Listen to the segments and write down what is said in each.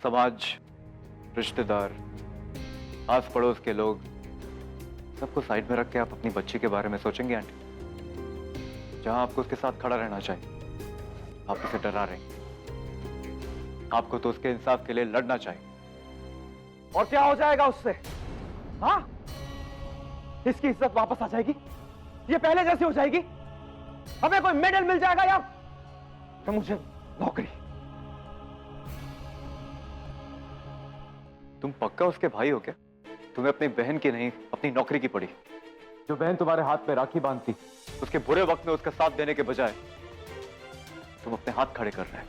समाज, रिश्तेदार, आस पड़ोस के लोग, सबको साइड में रख के आप अपनी बच्ची के बारे में सोचेंगे आंटी? जहां आपको उसके साथ खड़ा रहना चाहिए, आप उसे डरा रहे हैं। आपको तो उसके इंसाफ के लिए लड़ना चाहिए। और क्या हो जाएगा उससे? हाँ, इसकी इज्जत वापस आ जाएगी? ये पहले जैसी हो जाएगी? हमें कोई मेडल मिल जाएगा या तो मुझे नौकरी? तुम पक्का उसके भाई हो क्या? तुम्हें अपनी बहन की नहीं, अपनी नौकरी की पड़ी। जो बहन तुम्हारे हाथ पे राखी बांधती, उसके बुरे वक्त में उसका साथ देने के बजाय तुम अपने हाथ खड़े कर रहे हैं।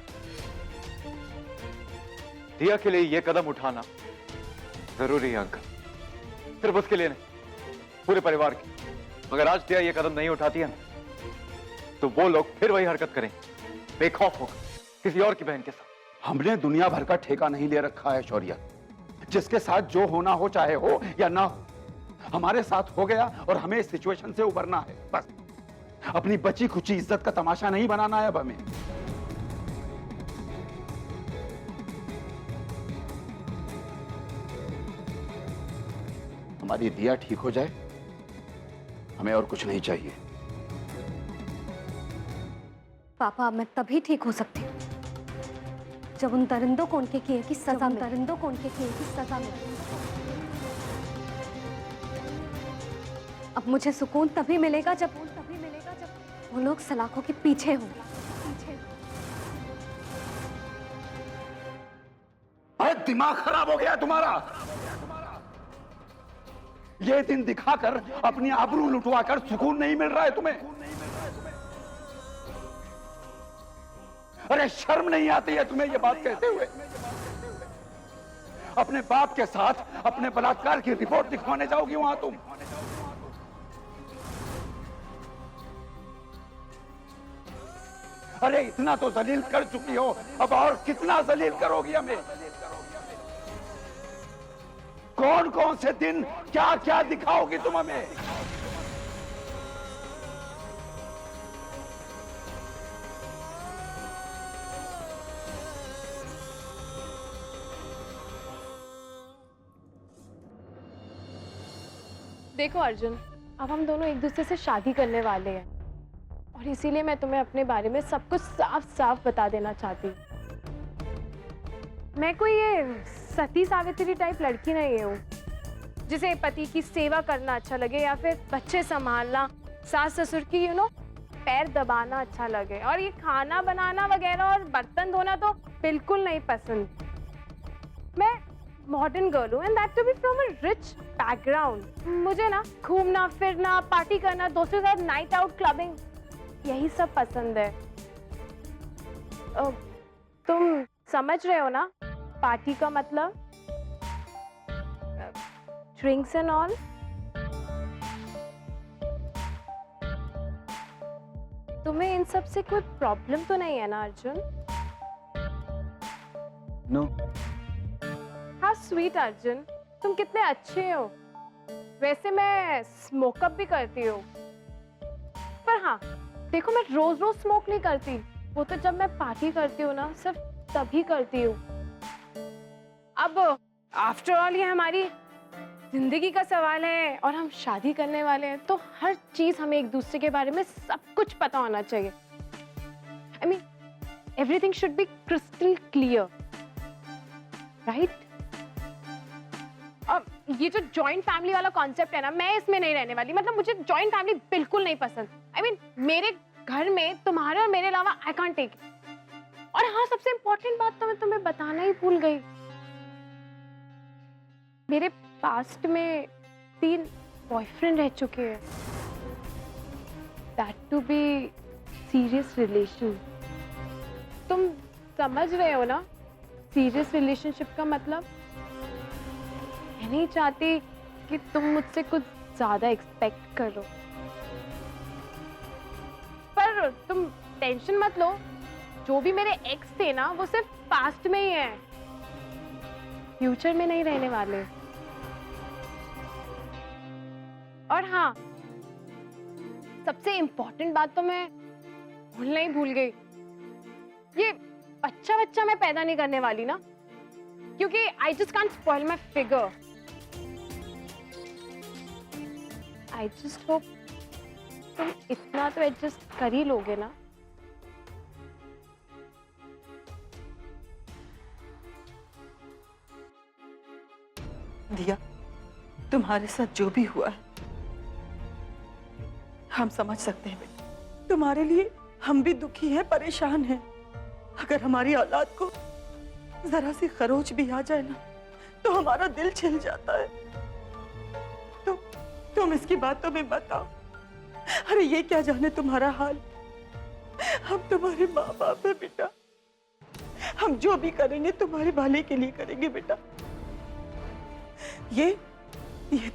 दिया के लिए यह कदम उठाना जरूरी है अंकल, सिर्फ उसके लिए नहीं, पूरे परिवार के। मगर आज दिया यह कदम नहीं उठाती है ना, तो वो लोग फिर वही हरकत करेंगे, बेखौफ होकर किसी और की बहन के साथ। हमने दुनिया भर का ठेका नहीं ले रखा है शौर्या। जिसके साथ जो होना हो, चाहे हो या ना हो, हमारे साथ हो गया और हमें इस सिचुएशन से उबरना है बस। अपनी बची खुची इज्जत का तमाशा नहीं बनाना है अब हमें। हमारी दिया ठीक हो जाए, हमें और कुछ नहीं चाहिए। पापा, मैं तभी ठीक हो सकती हूँ जब उन दरिंदों को उनके किए की सजा मिले। अब मुझे सुकून तभी मिलेगा जब वो लोग सलाखों के पीछे होंगे। अरे दिमाग खराब हो गया तुम्हारा। ये दिन दिखाकर अपनी आबरू लुटवाकर सुकून नहीं मिल रहा है तुम्हें? अरे शर्म नहीं आती है तुम्हें ये बात कहते हुए? अपने बाप के साथ अपने बलात्कार की रिपोर्ट लिखवाने जाओगी वहां तुम? अरे इतना तो जलील कर चुकी हो, अब और कितना जलील करोगी हमें? कौन कौन से दिन क्या क्या दिखाओगी तुम हमें? देखो अर्जुन, अब हम दोनों एक दूसरे से शादी करने वाले हैं और इसीलिए मैं तुम्हें अपने बारे में सब कुछ साफ साफ बता देना चाहती हूँ। मैं कोई ये सती सावित्री टाइप लड़की नहीं हूँ जिसे पति की सेवा करना अच्छा लगे या फिर बच्चे संभालना, सास ससुर की पैर दबाना अच्छा लगे, और ये खाना बनाना वगैरह और बर्तन धोना तो बिल्कुल नहीं पसंद। मैं मॉडर्न गर्ल हूँ and that too be from a rich background. मुझे ना घूमना फिरना, पार्टी करना, दोस्तों के साथ नाइट आउट, क्लबिंग, यही सब पसंद है। तुम समझ रहे हो ना पार्टी का मतलब? Drinks and all. तुम्हें इन सब से कोई प्रॉब्लम तो नहीं है ना अर्जुन? नो। हाँ स्वीट अर्जुन, तुम कितने अच्छे हो। वैसे मैं स्मोकअप भी करती हूँ, पर हाँ देखो मैं रोज रोज स्मोक नहीं करती, वो तो जब मैं पार्टी करती हूँ ना सिर्फ तभी करती हूँ। अब आफ्टर ऑल ये हमारी जिंदगी का सवाल है और हम शादी करने वाले हैं, तो हर चीज हमें एक दूसरे के बारे में सब कुछ पता होना चाहिए। I mean everything should be crystal clear, right? अब ये जो जॉइंट फैमिली वाला कॉन्सेप्ट है ना, मैं इसमें नहीं रहने वाली। मतलब मुझे जॉइंट फैमिली बिल्कुल नहीं पसंद। आई मीन मेरे घर में तुम्हारे और मेरे अलावा आई कांट टेक। और हाँ, सबसे इंपॉर्टेंट बात तो मैं तुम्हें बताना ही भूल गई। मेरे पास्ट में 3 बॉयफ्रेंड रह चुके हैं, that too be serious relation. तुम समझ रहे हो ना सीरियस रिलेशनशिप का मतलब? मैं नहीं चाहती कि तुम मुझसे कुछ ज्यादा एक्सपेक्ट करो, पर तुम टेंशन मत लो। जो भी मेरे एक्स थे ना वो सिर्फ पास्ट में ही है, फ्यूचर में नहीं रहने वाले। और हाँ, सबसे इंपॉर्टेंट बात तो मैं भूलना ही भूल गई, ये बच्चा मैं पैदा नहीं करने वाली ना। क्योंकि I just can't spoil my figure. I just hope तुम इतना तो एडजस्ट कर ही लोगे ना। दिया, तुम्हारे साथ जो भी हुआ है हम समझ सकते हैं बेटा। तुम्हारे लिए हम भी दुखी हैं, परेशान हैं। अगर हमारी औलाद को जरा सी खरोच भी आ जाए ना तो हमारा दिल छिल जाता है। तुम इसकी बातों में मत आओ। अरे ये क्या जाने तुम्हारा हाल। हम तुम्हारे माँ बाप है बेटा, हम जो भी करेंगे तुम्हारे भले के लिए करेंगे बेटा। ये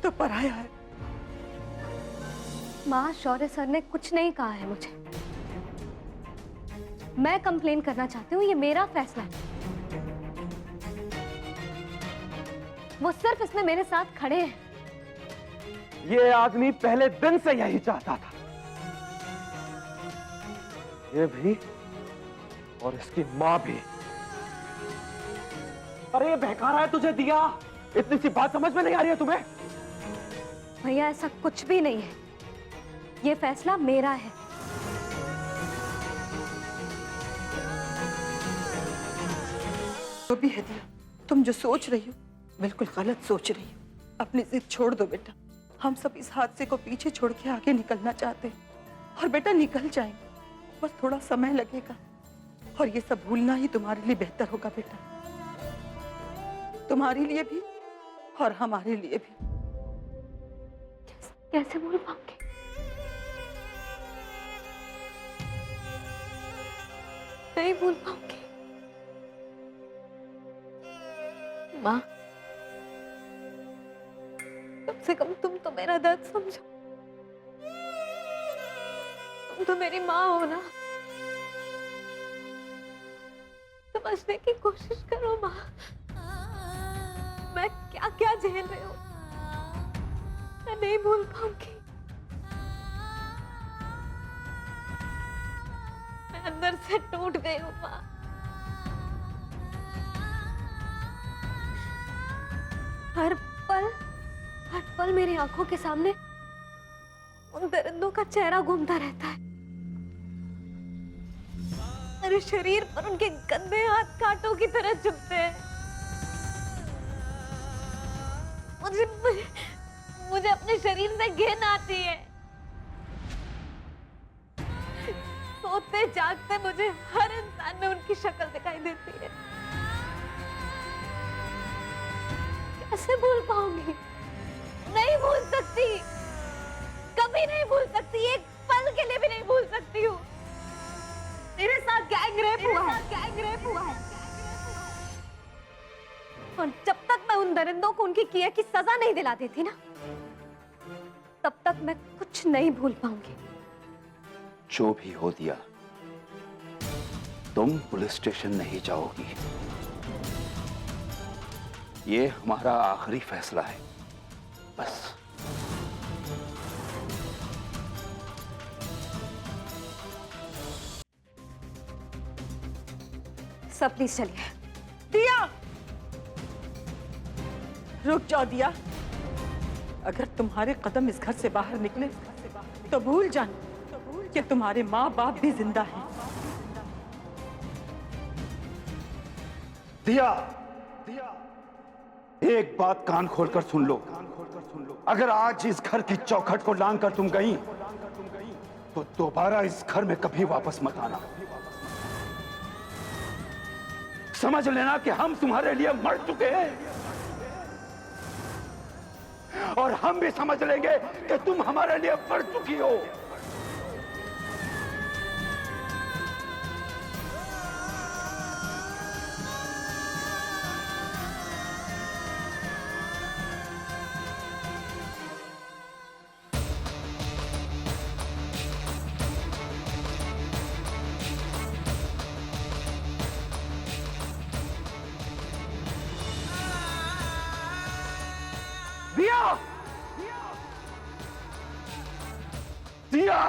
तो पराया है। माँ, शौर्य सर ने कुछ नहीं कहा है मुझे। मैं कंप्लेन करना चाहती हूँ, ये मेरा फैसला है। वो सिर्फ इसमें मेरे साथ खड़े हैं। ये आदमी पहले दिन से यही चाहता था। ये भी और इसकी मां भी। अरे ये बहका रहा है तुझे दिया। इतनी सी बात समझ में नहीं आ रही है तुम्हें? भैया ऐसा कुछ भी नहीं है, ये फैसला मेरा है। जो भी है दिया, तुम जो सोच रही हो बिल्कुल गलत सोच रही हो। अपनी जिद छोड़ दो बेटा। हम सब इस हादसे को पीछे छोड़ के आगे निकलना चाहते हैं और बेटा निकल जाएंगे, बस थोड़ा समय लगेगा और ये सब भूलना ही तुम्हारे लिए बेहतर होगा बेटा, तुम्हारे लिए भी और हमारे लिए भी। कैसे भूल पाऊंगी? नहीं भूल पाऊंगी माँ। कम से कम तुम तो मेरा दर्द समझो। तुम तो मेरी माँ हो ना, समझने की कोशिश करो माँ। मैं क्या क्या झेल रही हूँ, मैं नहीं भूल पाऊंगी। मैं अंदर से टूट गई हूँ माँ। हर पल मेरी आंखों के सामने उन दरिंदों का चेहरा घूमता रहता है। मेरे शरीर पर उनके गंदे हाथ कांटों की तरह चुभते हैं। मुझे अपने शरीर से घिन आती है। सोते जागते मुझे हर इंसान में उनकी शक्ल दिखाई देती है। कैसे भूल पाऊंगी? नहीं भूल सकती, कभी नहीं भूल सकती, एक पल के लिए भी नहीं भूल सकती हूँ। मेरे साथ गैंग रेप हुआ है। और जब तक मैं उन दरिंदों को उनकी किए की सजा नहीं दिला देती ना, तब तक मैं कुछ नहीं भूल पाऊंगी। जो भी हो दिया, तुम पुलिस स्टेशन नहीं जाओगी। ये हमारा आखिरी फैसला है, बस। सब प्लीज चलिए। दिया, रुक जाओ दिया। अगर तुम्हारे कदम इस घर से बाहर निकले तो भूल जाना कि तुम्हारे माँ बाप भी जिंदा हैं। दिया, एक बात कान खोलकर सुन लो। अगर आज इस घर की चौखट को लांग कर तुम गई तो दोबारा इस घर में कभी वापस मत आना। समझ लेना कि हम तुम्हारे लिए मर चुके हैं और हम भी समझ लेंगे कि तुम हमारे लिए मर चुकी हो। दिया, दिया,